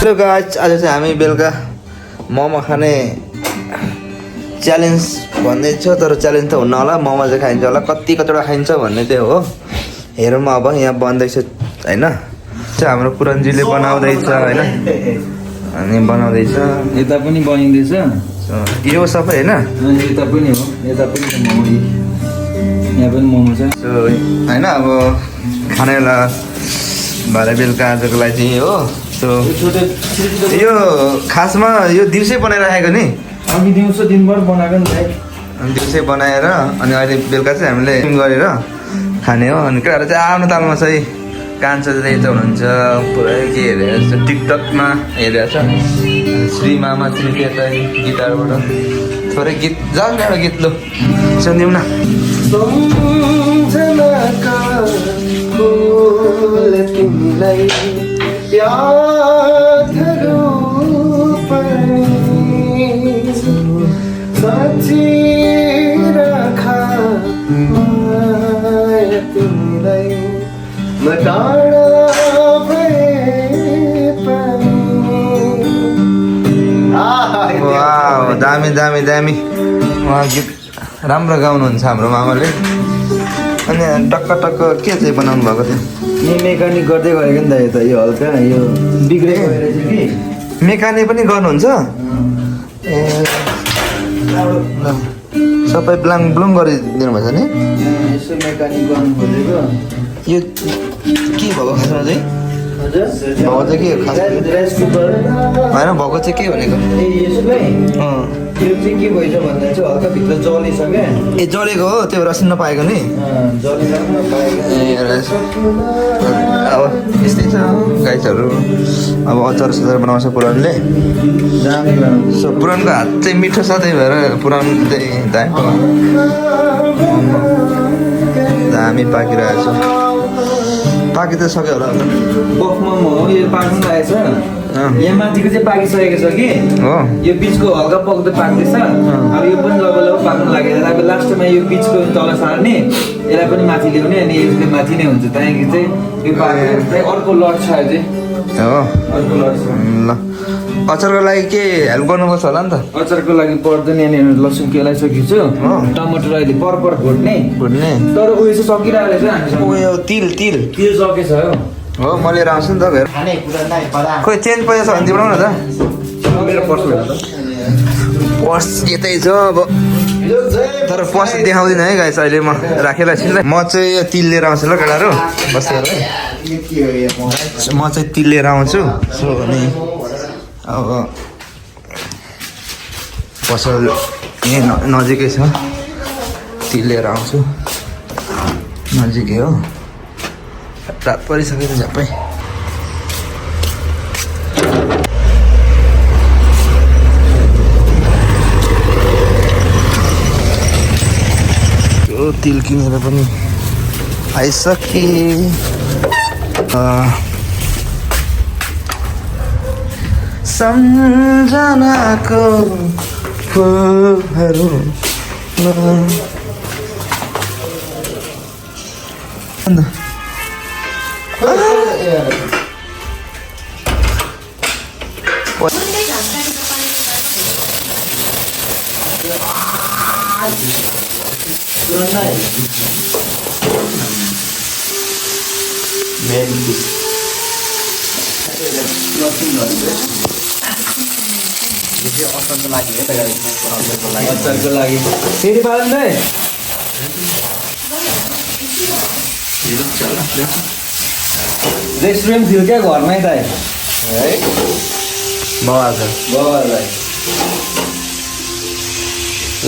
Hello guys, आज चाहिँ हामी बेलुका मोमो खाने च्यालेन्ज भन्दैछ, तर च्यालेन्ज त हुन्न होला। मोमो चाहिँ खाइन्छ होला, कतिवटा खाइन्छ भन्ने चाहिँ हो। हेरौँ अब यहाँ बन्दैछ होइन। चाहिँ हाम्रो पुरनजीले बनाउँदैछ होइन, अनि बनाउँदैछ। यता पनि बनिँदैछ यो सबै होइन, यता पनि हो, यता पनि मोमो, यहाँ पनि मोमो छ होइन। अब खाने बेला भएर बेलुका आजको लागि चाहिँ हो। सो यो खासमा यो दिउँसै बनाइराखेको नि, अघि दिउँसो दिनभर बनाएको नि भाइ। अनि दिउँसै बनाएर अनि अहिले बेलुका चाहिँ हामीले गरेर खाने हो। अनि केटाहरू चाहिँ आफ्नो तालमा चाहिँ कान्छा चाहिँ यता हुनुहुन्छ, पुरै के हेरेको छ, टिकटकमा हेरेको छ। श्री मामा चाहिँ यता गिटारबाट थोरै गीत जाउँ न, एउटा गीत लु सुनिदिउँ न। वाह, दामी दामी दामी। उहाँ गीत राम्रो गाउनुहुन्छ हाम्रो मामाले। अनि टक्क टक्क के चाहिँ बनाउनु भएको थियो? यही मेकानिक गर्दै गरेको नि त, यता यो हल्का यो बिग्रेको रहेछ कि। मेकानिक पनि गर्नुहुन्छ? ए सबै ब्लाङ ब्लुङ गरिदिनु भएको छ नि। यसो मेकानिक गर्नु खोजेको। यो के भएको खासमा चाहिँ? भएको चाहिँ के खास राइस कुकर होइन, भएको चाहिँ के भनेको? ए यसो यो चाहिँ के भएछ भन्दा चाहिँ हल्का भित्र जलेछ क्या। ए जलेको हो, त्यो रसिन नपाएको नि। जलेर पाएको। अब यस्तै छ गाइसहरू। अब अचार सचार बनाउँछ पुरानले। दामी बनाउँछ। सो पुरानको हात चाहिँ मिठो साथै भएर पुरानो चाहिँ दामी पाकिरहेको छ। पाकि त सक्यो होला बफमा हो, यो पाक्नु लागेको छ। यहाँ माथिको चाहिँ पाकिसकेको छ कि हो, यो बिचको हल्का पक्दै पाक्दैछ। अब यो पनि जब जब पाक्नु लागेको। अब लास्टमा यो बिचको तल सार्ने, यसलाई पनि माथि ल्याउने, अनि यसले माथि नै हुन्छ। त्यहाँदेखि चाहिँ यो पाकेर अर्को लट छ यो चाहिँ हो। अर्को लट छ। ल अचारको लागि के हेल्प गर्नुपर्छ होला नि त? अचारको लागि पर्दैन, यहाँनिर लसुन केलाइसकेको छु। टमाटर अहिले पर भुट्ने भुट्ने, तर उयो चाहिँ सकिरहेको रहेछ हामीसँग। उयो तिल तिल त्यो सकेछ हो। म लिएर आउँछु नि त घर। खोइ चेन्ज पैसा छ भने तिम्रो न त। मेरो पर्स पर्स यतै छ अब, तर पर्स देखाउँदिनँ है गाइस अहिले। म राखेर एकछिन ल। म चाहिँ यो तिल लिएर आउँछु ल केटाहरू, बसेर। म चाहिँ तिल लिएर आउँछु। सो अनि अब पसल यहीँ नजिकै छ, तिल लिएर आउँछु। नजिकै हो, रात परिसक्यो त झ्याप्पै। त्यो तिल किनेर पनि आइसके। सम्झनाको फुलहरू अचारको लागि फेरि पालन दाइ रेस्टुरेन्ट थियो क्या घरमै दाइ है। बाबालाई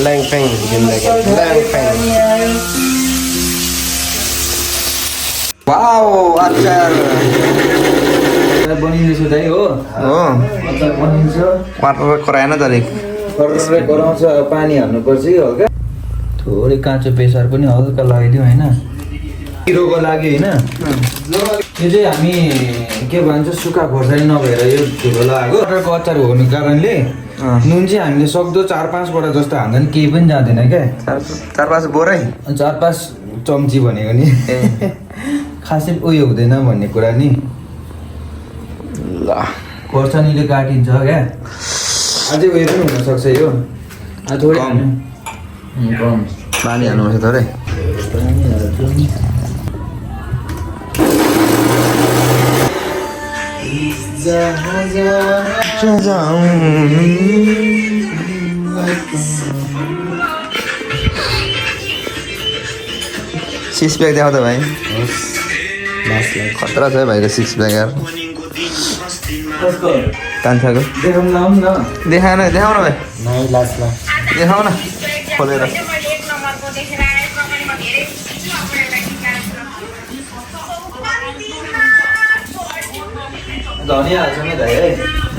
ल्याङफ्याङ वाउ अचार बनिँदैछ दाइ हो। अचार बनिन्छ, क्वार्टर कराएन त अलिक गराउँछ। पानी हाल्नुपर्छ कि हल्का, थोरै काँचो बेसार पनि हल्का लगाइदियो होइन, पिरोको लागि होइन। यो चाहिँ हामी के भन्छ सुक्खा खोर्सानी नभएर यो धुलो लगाएको। टमाटरको अचार हुनुको कारणले नुन चाहिँ हामीले सक्दो 4-5 वटा जस्तो हाल्दा नि केही पनि जाँदैन क्या। 4-5 बोरै, 4-5 चम्ची भनेको नि खासै उयो हुँदैन भन्ने कुरा नि। ल खोर्सानीले काटिन्छ क्या अझै उयो पनि हुनसक्छ यो थोरै कम। कम पानी हाल्नुपर्छ थोरै सिक्स प्याक देखाउ त भाइ खतरा छ है भाइको सिक्स प्याक यार कान्छाको देखाउँ लाउँ न देखाएन देखाउन भाइ लास्ट देखाउन खोलेर धनिया हाल्छ नि दाइ है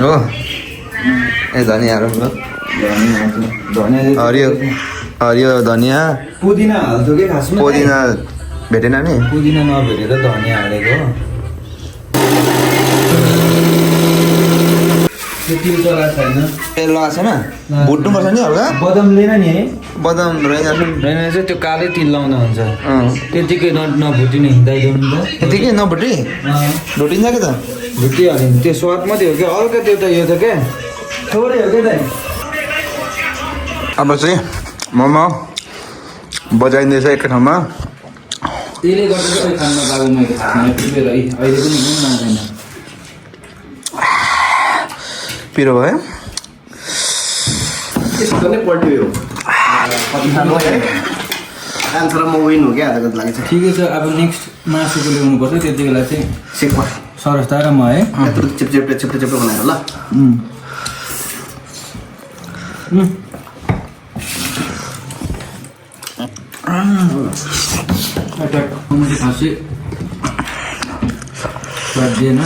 हो ए धनियाहरू भयो धनिया हाल्छ धनिया हरियो हरियो धनिया पुदिना हाल्छु कि खासमा पुदिना भेटेन नि पुदिना नभेटेर धनिया हालेको त्यति चला छैन तेल लगाएको छैन भुट्नुपर्छ नि हल्का बदाम लिएन नि है बदाम रहेन रहेन चाहिँ त्यो कालै तिल लाउँदा हुन्छ अँ त्यतिकै नभुटिने हिँड्दाइदिउनु त यतिकै नभुटी ढुटिन्छ कि त भुटिहाल्यो नि त्यो स्वाद मात्रै हो क्या हल्का त्यो त यो त क्या थोरै हो क्या दाइ अब चाहिँ मोमो बजाइँदैछ एकै ठाउँमा त्यसले गर्दा चाहिँ खान नपाएको मैले खाना पुगेर है अहिले पनि हुनु नआउँदैन पिरो भयो यसको नै पल्ट्यो आन्सर म विन हो क्या आजको लागि चाहिँ ठिकै छ अब नेक्स्ट मासुको ल्याउनु पर्छ त्यति बेला चाहिँ सेकमा सरस्ता र म है यत्रो चिप्टे बनाएर ल खासै स्वाद दिएन